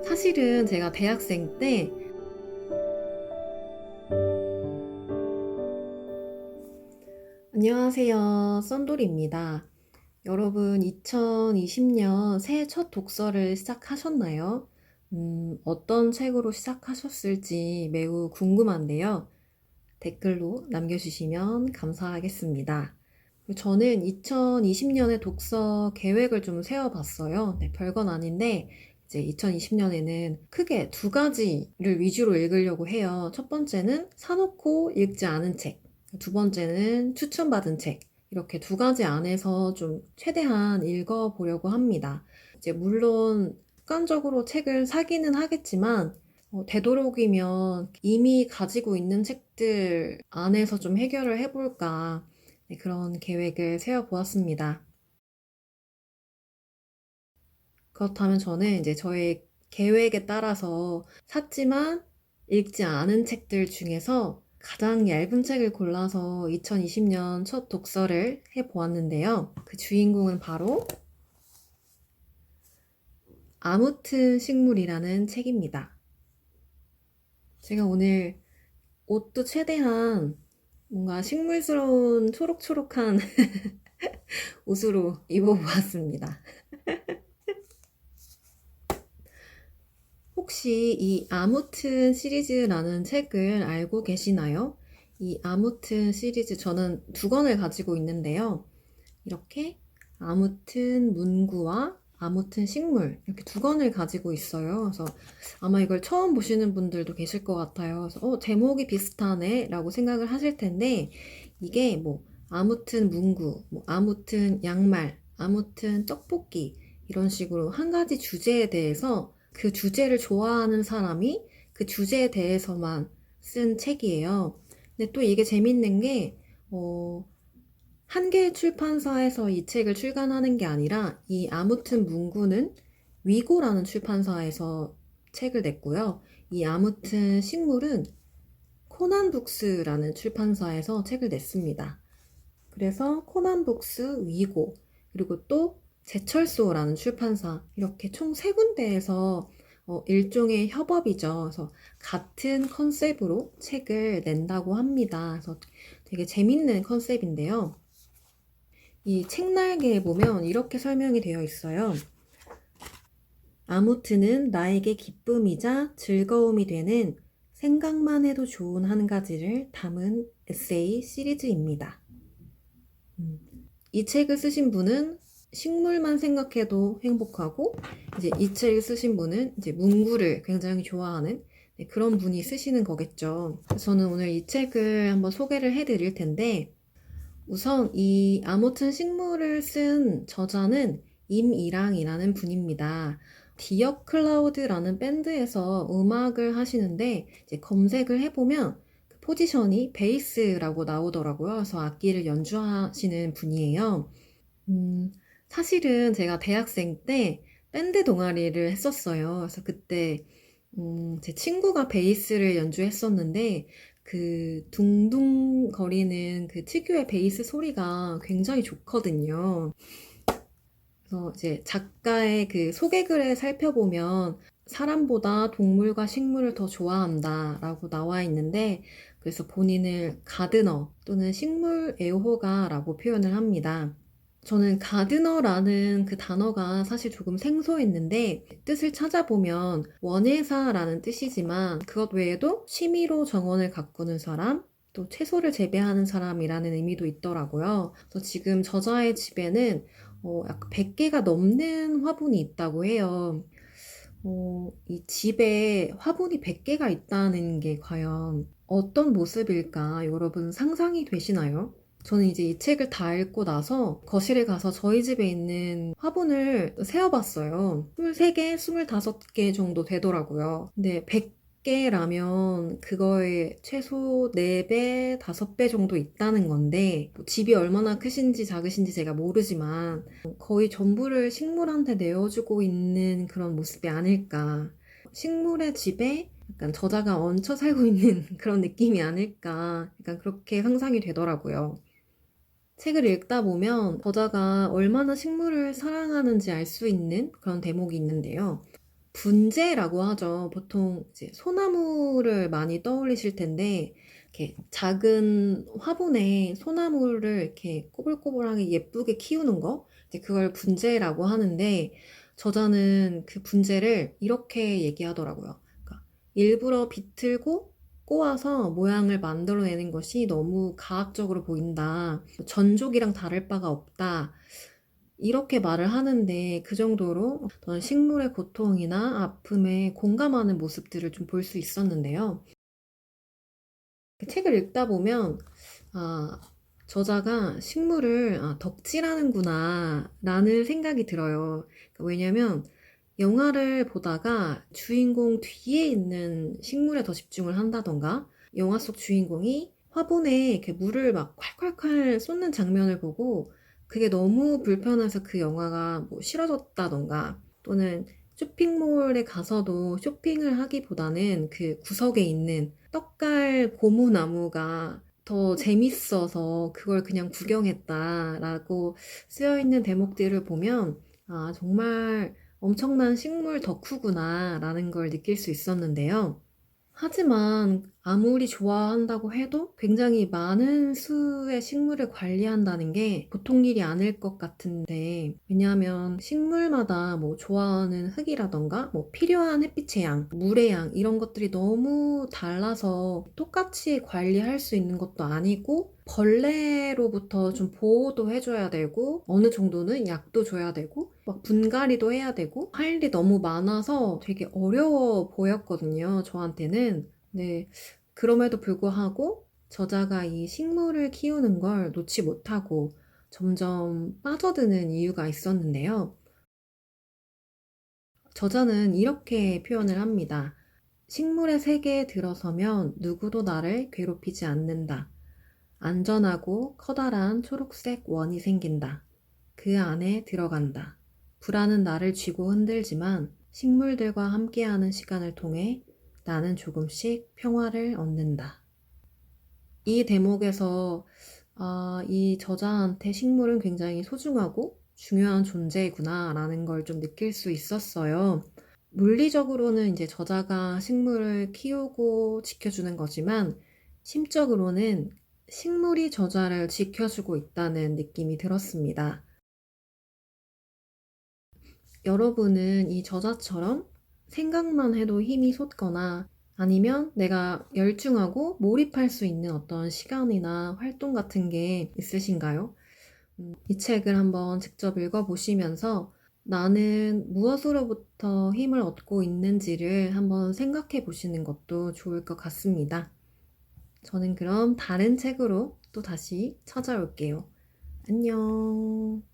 사실은 제가 대학생 때 안녕하세요. 썬돌입니다. 여러분 2020년 새해 첫 독서를 시작하셨나요? 어떤 책으로 시작하셨을지 매우 궁금한데요. 댓글로 남겨주시면 감사하겠습니다. 저는 2020년에 독서 계획을 좀 세워봤어요. 네, 별건 아닌데 이제 2020년에는 크게 두 가지를 위주로 읽으려고 해요. 첫 번째는 사놓고 읽지 않은 책, 두 번째는 추천받은 책. 이렇게 두 가지 안에서 좀 최대한 읽어보려고 합니다. 이제 물론 습관적으로 책을 사기는 하겠지만 되도록이면 이미 가지고 있는 책들 안에서 좀 해결을 해볼까, 네, 그런 계획을 세워보았습니다. 그렇다면 저는 이제 저의 계획에 따라서 샀지만 읽지 않은 책들 중에서 가장 얇은 책을 골라서 2020년 첫 독서를 해보았는데요. 그 주인공은 바로 아무튼 식물이라는 책입니다. 제가 오늘 옷도 최대한 뭔가 식물스러운 초록초록한 옷으로 입어보았습니다. 혹시 이 아무튼 시리즈라는 책을 알고 계시나요? 이 아무튼 시리즈 저는 두 권을 가지고 있는데요. 이렇게 아무튼 문구와 아무튼 식물 이렇게 두 권을 가지고 있어요. 그래서 아마 이걸 처음 보시는 분들도 계실 것 같아요. 그래서 제목이 비슷하네 라고 생각을 하실 텐데 이게 뭐 아무튼 문구, 뭐 아무튼 양말, 아무튼 떡볶이 이런 식으로 한 가지 주제에 대해서 그 주제를 좋아하는 사람이 그 주제에 대해서만 쓴 책이에요. 근데 또 이게 재밌는 게 한 개의 출판사에서 이 책을 출간하는 게 아니라 이 아무튼 문구는 위고라는 출판사에서 책을 냈고요. 이 아무튼 식물은 코난북스라는 출판사에서 책을 냈습니다. 그래서 코난북스, 위고, 그리고 또 제철소라는 출판사 이렇게 총 세 군데에서 일종의 협업이죠. 그래서 같은 컨셉으로 책을 낸다고 합니다. 그래서 되게 재밌는 컨셉인데요. 이 책날개에 보면 이렇게 설명이 되어 있어요. 아무튼은 나에게 기쁨이자 즐거움이 되는 생각만 해도 좋은 한 가지를 담은 에세이 시리즈입니다. 이 책을 쓰신 분은 식물만 생각해도 행복하고, 이제 이 책을 쓰신 분은 이제 문구를 굉장히 좋아하는, 네, 그런 분이 쓰시는 거겠죠. 그래서 저는 오늘 이 책을 한번 소개를 해드릴 텐데, 우선 이 아무튼 식물을 쓴 저자는 임이랑이라는 분입니다. 디어 클라우드라는 밴드에서 음악을 하시는데 이제 검색을 해보면 그 포지션이 베이스라고 나오더라고요. 그래서 악기를 연주하시는 분이에요. 사실은 제가 대학생 때 밴드 동아리를 했었어요. 그래서 그때 제 친구가 베이스를 연주했었는데 그 둥둥거리는 그 특유의 베이스 소리가 굉장히 좋거든요. 그래서 이제 작가의 그 소개글을 살펴보면 사람보다 동물과 식물을 더 좋아한다 라고 나와 있는데 그래서 본인을 가드너 또는 식물 애호가라고 표현을 합니다. 저는 가드너라는 그 단어가 사실 조금 생소했는데 뜻을 찾아보면 원예사라는 뜻이지만 그것 외에도 취미로 정원을 가꾸는 사람, 또 채소를 재배하는 사람이라는 의미도 있더라고요. 그래서 지금 저자의 집에는 약간 100개가 넘는 화분이 있다고 해요. 이 집에 화분이 100개가 있다는 게 과연 어떤 모습일까 여러분 상상이 되시나요? 저는 이제 이 책을 다 읽고 나서 거실에 가서 저희 집에 있는 화분을 세어봤어요. 23개, 25개 정도 되더라고요. 근데 100개라면 그거에 최소 4배, 5배 정도 있다는 건데 뭐 집이 얼마나 크신지 작으신지 제가 모르지만 거의 전부를 식물한테 내어주고 있는 그런 모습이 아닐까. 식물의 집에 약간 저자가 얹혀 살고 있는 그런 느낌이 아닐까. 약간 그렇게 상상이 되더라고요. 책을 읽다 보면 저자가 얼마나 식물을 사랑하는지 알 수 있는 그런 대목이 있는데요. 분재라고 하죠. 보통 이제 소나무를 많이 떠올리실 텐데, 이렇게 작은 화분에 소나무를 이렇게 꼬불꼬불하게 예쁘게 키우는 거, 이제 그걸 분재라고 하는데, 저자는 그 분재를 이렇게 얘기하더라고요. 그러니까 일부러 비틀고 꼬아서 모양을 만들어내는 것이 너무 과학적으로 보인다. 전족이랑 다를 바가 없다. 이렇게 말을 하는데 그 정도로 어떤 식물의 고통이나 아픔에 공감하는 모습들을 좀 볼 수 있었는데요. 그 책을 읽다 보면 아, 저자가 식물을 덕질하는구나 라는 생각이 들어요. 그러니까 왜냐면 영화를 보다가 주인공 뒤에 있는 식물에 더 집중을 한다던가 영화 속 주인공이 화분에 이렇게 물을 막 콸콸콸 쏟는 장면을 보고 그게 너무 불편해서 그 영화가 뭐 싫어졌다던가 또는 쇼핑몰에 가서도 쇼핑을 하기보다는 그 구석에 있는 떡갈 고무나무가 더 재밌어서 그걸 그냥 구경했다라고 쓰여 있는 대목들을 보면 아, 정말 엄청난 식물 덕후구나라는 걸 느낄 수 있었는데요. 하지만 아무리 좋아한다고 해도 굉장히 많은 수의 식물을 관리한다는 게 보통 일이 아닐 것 같은데, 왜냐하면 식물마다 뭐 좋아하는 흙이라던가 뭐 필요한 햇빛의 양, 물의 양 이런 것들이 너무 달라서 똑같이 관리할 수 있는 것도 아니고 벌레로부터 좀 보호도 해줘야 되고 어느 정도는 약도 줘야 되고 막 분갈이도 해야 되고 할 일이 너무 많아서 되게 어려워 보였거든요, 저한테는. 네, 그럼에도 불구하고 저자가 이 식물을 키우는 걸 놓지 못하고 점점 빠져드는 이유가 있었는데요. 저자는 이렇게 표현을 합니다. 식물의 세계에 들어서면 누구도 나를 괴롭히지 않는다. 안전하고 커다란 초록색 원이 생긴다. 그 안에 들어간다. 불안은 나를 쥐고 흔들지만 식물들과 함께하는 시간을 통해 나는 조금씩 평화를 얻는다. 이 대목에서 이 저자한테 식물은 굉장히 소중하고 중요한 존재구나라는 걸 좀 느낄 수 있었어요. 물리적으로는 이제 저자가 식물을 키우고 지켜주는 거지만 심적으로는 식물이 저자를 지켜주고 있다는 느낌이 들었습니다. 여러분은 이 저자처럼 생각만 해도 힘이 솟거나 아니면 내가 열중하고 몰입할 수 있는 어떤 시간이나 활동 같은 게 있으신가요? 이 책을 한번 직접 읽어보시면서 나는 무엇으로부터 힘을 얻고 있는지를 한번 생각해 보시는 것도 좋을 것 같습니다. 저는 그럼 다른 책으로 또 다시 찾아올게요. 안녕.